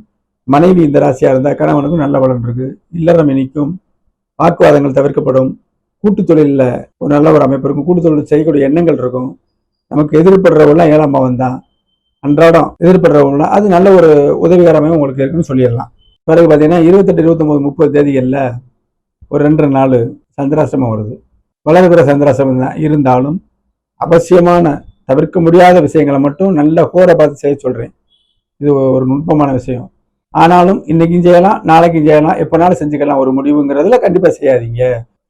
மனைவி இந்த ராசியாக இருந்தால் கணவனுக்கும் நல்ல பலன் இருக்குது. இல்லறம் இனிக்கும். வாக்குவாதங்கள் தவிர்க்கப்படும். கூட்டு தொழிலில் ஒரு நல்ல ஒரு அமைப்பு இருக்கும். கூட்டு தொழில் செய்யக்கூடிய எண்ணங்கள் இருக்கும். நமக்கு எதிர்படுறவங்களாம் 7ஆம் பாவம் தான். அன்றாடம் எதிர்படுறவங்களாம் அது நல்ல ஒரு உதவிகரமாக உங்களுக்கு இருக்குன்னு சொல்லிடலாம். பிறகு பார்த்தீங்கன்னா 28, 29, 30 தேதிகளில் ஒரு 2 நாள் சந்திராசிரமம் வருது. வளர்கிற சந்திராசிரமம் தான் இருந்தாலும் அவசியமான தவிர்க்க முடியாத விஷயங்களை மட்டும் நல்ல ஹோரை பார்த்து செய்ய சொல்கிறேன். இது ஒரு நுட்பமான விஷயம். ஆனாலும் இன்னைக்கும் செய்யலாம், நாளைக்கும் செய்யலாம், எப்போனாலும் செஞ்சுக்கலாம். ஒரு முடிவுங்கிறதுல கண்டிப்பாக செய்யாதீங்க.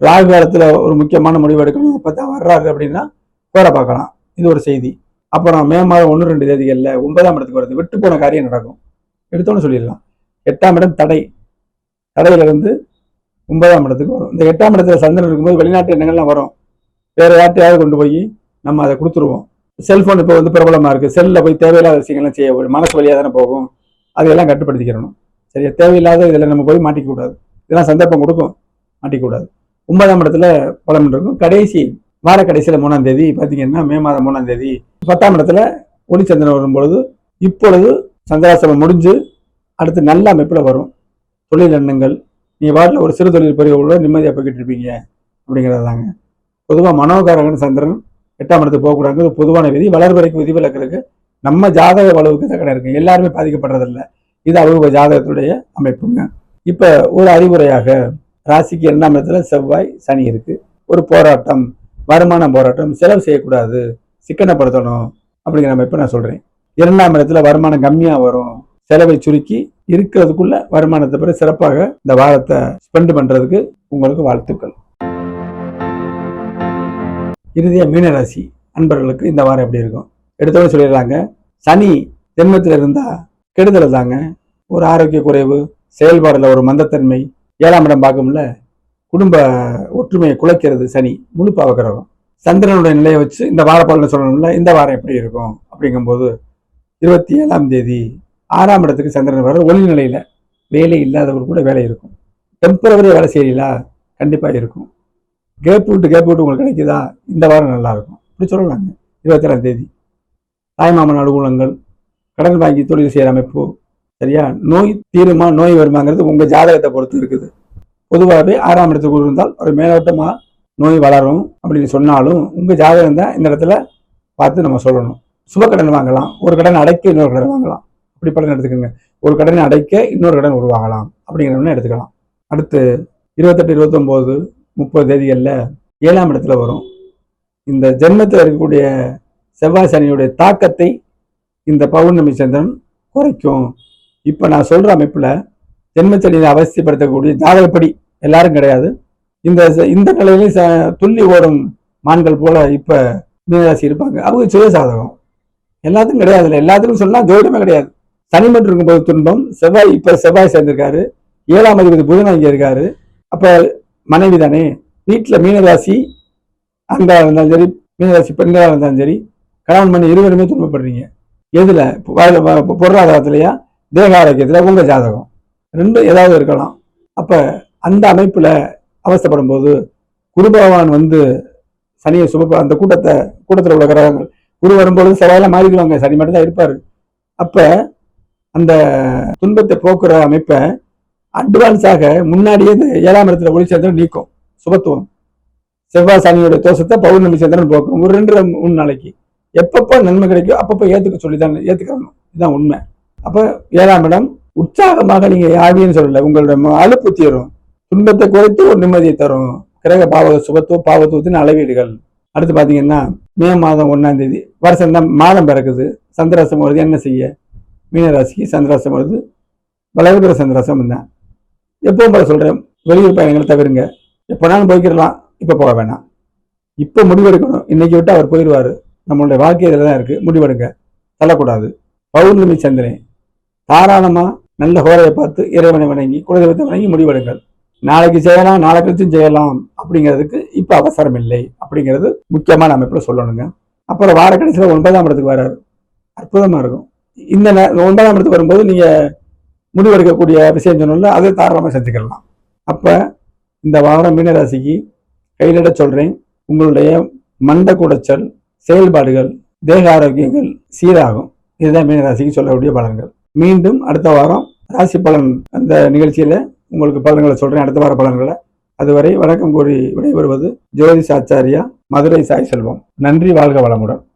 ராகு காலத்தில் ஒரு முக்கியமான முடிவு எடுக்கணும். இப்போ தான் வர்றாரு அப்படின்னா ஹோரை பார்க்கலாம். இது ஒரு செய்தி. அப்புறம் மே மாதம் 1-2 தேதிகளில் 9ஆம் இடத்துக்கு வருது. விட்டு போன காரியம் நடக்கும். எடுத்தோன்னு சொல்லிடலாம். 8ஆம் இடம் தடையிலிருந்து 9ஆம் இடத்துக்கு வரும். இந்த 8ஆம் இடத்துல சந்திரன் இருக்கும்போது வெளிநாட்டு எண்ணங்கள்லாம் வரும். வேறு யார்ட்டையாவது கொண்டு போய் நம்ம அதை கொடுத்துருவோம். செல்ஃபோன் இப்போ பிரபலமாக இருக்குது. செல்லில் போய் தேவையில்லாத விஷயங்கள்லாம் செய்ய மனசு வழியாக தானே போகும். அதையெல்லாம் கட்டுப்படுத்திக்கிறணும். சரியா? தேவையில்லாத இதில் நம்ம போய் மாட்டிக்கூடாது. இதெல்லாம் சந்தர்ப்பம் கொடுக்கும், மாட்டிக்கூடாது. 9ஆம் இடத்துல பலம் இருக்கும். கடைசி வார கடைசியில் 3ஆம் தேதி பார்த்தீங்கன்னா மே மாதம் 3ஆம் தேதி 10ஆம் இடத்துல ஒளிச்சந்திரன் வரும்பொழுது இப்பொழுது சந்திராசிரமம் முடிஞ்சு அடுத்து நல்ல அமைப்பில் வரும். தொழில் எண்ணங்கள் நீங்கள் வாட்டில் ஒரு சிறு தொழில் பெரியவங்களோட நிம்மதியாக போய்கிட்டு இருப்பீங்க அப்படிங்கிறது தாங்க. பொதுவாக மனோகாரகன் சந்திரன் 8ஆம் இடத்துக்கு போகக்கூடாது பொதுவான விதி. வளர்வரைக்கும் விதிவிலக்கு நம்ம ஜாதக வலுவுக்கு தக்கன இருக்கு. எல்லாருமே பாதிக்கப்படுறதில்லை. இது அவங்க ஜாதகத்துடைய அமைப்புங்க. இப்போ ஒரு அறிவுரையாக ராசிக்கு 2ஆம் இடத்துல செவ்வாய் சனி இருக்கு. ஒரு போராட்டம், வருமான போராட்டம், செலவு செய்யக்கூடாது, சிக்கனப்படுத்தணும் அப்படிங்கிற அமைப்பை நான் சொல்றேன். 2ஆம் இடத்துல வருமானம் கம்மியா வரும். செலவை சுருக்கி இருக்கிறதுக்குள்ள வருமானத்தை பிறகு சிறப்பாக இந்த வாரத்தை ஸ்பெண்ட் பண்றதுக்கு உங்களுக்கு வாழ்த்துக்கள். இறுதியா மீனராசி அன்பர்களுக்கு இந்த வாரம் எப்படி இருக்கும் எடுத்தோட சொல்லிடுறாங்க. சனி ஜென்மத்தில் இருந்தா கெடுதல் தாங்க. ஒரு ஆரோக்கிய குறைவு, செயல்பாடுல ஒரு மந்தத்தன்மை. 7ஆம் இடம் பார்க்கும்ல, குடும்ப ஒற்றுமையை குலைக்கிறது சனி, முழு பாவகிரகம். சந்திரனுடைய நிலையை வச்சு இந்த வார பலனை சொல்லணும்ல, இந்த வாரம் எப்படி இருக்கும் அப்படிங்கும்போது 27ஆம் தேதி 6ஆம் இடத்துக்கு சந்திரன் வர ஒளி நிலையில வேலை இல்லாதவர் கூட வேலை இருக்கும். டெம்பரவரி வேலை செய்யலா கண்டிப்பா இருக்கும். கேப் விட்டு உங்களுக்கு கிடைக்குதா, இந்த வாரம் நல்லா இருக்கும். இப்படி சொல்லலாங்க. 27ஆம் தேதி தாய்மாமன் அலுவலகங்கள், கடன் வாங்கி தொழில் செய்கிற அமைப்பு, சரியா? நோய் தீருமா நோய் வருமாங்கிறது உங்க ஜாதகத்தை பொறுத்து இருக்குது. பொதுவாகவே 6ஆம் இடத்துக்கு இருந்தால் ஒரு மேலோட்டமா நோய் வளரும் அப்படின்னு சொன்னாலும் உங்க ஜாதகம் தான் இந்த இடத்துல பார்த்து நம்ம சொல்லணும். சுப கடன் வாங்கலாம், ஒரு கடன் அடைக்க இன்னொரு கடன் வாங்கலாம், அப்படி பலன் எடுத்துக்கோங்க. ஒரு கடனை அடைக்க இன்னொரு கடன் உருவாகலாம் அப்படிங்கிறவன எடுத்துக்கலாம். அடுத்து 28, 29, 30 தேதிகளில் 7ஆம் இடத்துல வரும். இந்த ஜென்மத்தில் இருக்கக்கூடிய செவ்வாய் சனியுடைய தாக்கத்தை இந்த பௌர்ணமி சந்திரன் குறைக்கும். இப்ப நான் சொல்ற அமைப்புல ஜென்மச்சனியை அவசியப்படுத்தக்கூடிய ஜாதகப்படி எல்லாரும் கிடையாது. இந்த நிலையிலையும் துள்ளி ஓடும் மான்கள் போல இப்ப மீனராசி இருப்பாங்க. அவங்க சுய சாதகம் எல்லாத்துக்கும் கிடையாது. இல்லை எல்லாத்துக்கும் சொன்னா ஜோதிடமே கிடையாது. சனி மட்டும் இருக்கும்போது துன்பம். செவ்வாய் சேர்ந்திருக்காரு. 7ஆம் அதிபதி புதன் அங்கே இருக்காரு. அப்ப மனைவி தானே. வீட்டுல மீனராசி ஆண்களா இருந்தாலும் சரி, மீனராசி பெண்களா இருந்தாலும் சரி, கணவன் மணி இருவருமே துன்பப்படுறீங்க. எதுல? பொருளாதாரத்திலையா, தேக ஆரோக்கியத்துல, உங்க ஜாதகம் ரெண்டும் ஏதாவது இருக்கலாம். அப்ப அந்த அமைப்புல அவஸ்தப்படும் போது குரு பகவான் சனியை அந்த கூட்டத்தில் உள்ள கிரகங்கள் குரு வரும்பொழுது செவ்வாயெல்லாம் மாறிடுவாங்க. சனி மட்டும் தான் இருப்பாரு. அப்ப அந்த துன்பத்தை போக்குற அமைப்பை அட்வான்ஸாக முன்னாடியே இந்த 7ஆம் இடத்துல ஒளி சந்திரன் நீக்கும். சுபத்துவம் செவ்வாய் சனியோட தோஷத்தை பௌர்ணமி சந்திரன் போக்கும். ஒரு 2-3 நாளைக்கு எப்பப்போ நன்மை கிடைக்கும் அப்பப்போ ஏத்துக்கணும். இதுதான் உண்மை. அப்ப 7ஆம் இடம் உற்சாகமாக நீங்க யாவின்னு சொல்லல, உங்களோட அலுப்பு தீரும். துன்பத்தை குறைத்து ஒரு நிம்மதியை தரும். கிரக பாவத்துவத்தின் அளவீடுகள். அடுத்து பாத்தீங்கன்னா மே மாதம் 1ஆம் தேதி வருஷம் தான் மாதம் பிறக்குது. சந்திராசம் வருது. என்ன செய்ய? மீனராசிக்கு சந்திராசம் வருது. வளர்கிற சந்திராசம் தான். எப்பவும் போல சொல்றேன், வெளியூர் பயணங்களை தவிருங்க. எப்போனாலும் போய்க்கிடலாம், இப்ப போக வேணாம். இப்ப முடிவெடுக்கணும். இன்னைக்கு விட்டு அவர் போயிடுவாரு. நம்மளுடைய வாழ்க்கை இதில் தான் இருக்கு. முடிவெடுங்க, தள்ளக்கூடாது. பௌர்ணமி சந்திரன் தாராளமா நல்ல ஹோரையை பார்த்து இறைவனை வணங்கி குலதெய்வத்தை வணங்கி முடிவெடுங்கள். நாளைக்கு செய்யலாம், நாளை கழிச்சும் செய்யலாம் அப்படிங்கிறதுக்கு இப்ப அவசரம் இல்லை அப்படிங்கிறது முக்கியமான அமைப்புல சொல்லணுங்க. அப்புறம் வார கடைசியில 9ஆம் இடத்துக்கு வராரு. அற்புதமா இருக்கும். இந்த 9ஆம் இடத்துக்கு வரும்போது நீங்க முடிவெடுக்கக்கூடிய விஷயம் சொன்னோம்ல, அதை தாராளமா செஞ்சுக்கலாம். அப்ப இந்த வாரம் மீனராசிக்கு கையிலிட சொல்றேன், உங்களுடைய மண்ட குடைச்சல், செயல்பாடுகள், தேக ஆரோக்கியங்கள் சீராகும். இதுதான் மீனராசிக்கு சொல்லக்கூடிய பலன்கள். மீண்டும் அடுத்த வாரம் ராசி பலன் அந்த நிகழ்ச்சியில உங்களுக்கு பலன்களை சொல்றேன், அடுத்த வார பலன்களை. அதுவரை வணக்கம் கூறி விடைபெறுவது ஜோதிஷ் ஆச்சாரியா, மதுரை சாய் செல்வம். நன்றி. வாழ்க வளமுடன்.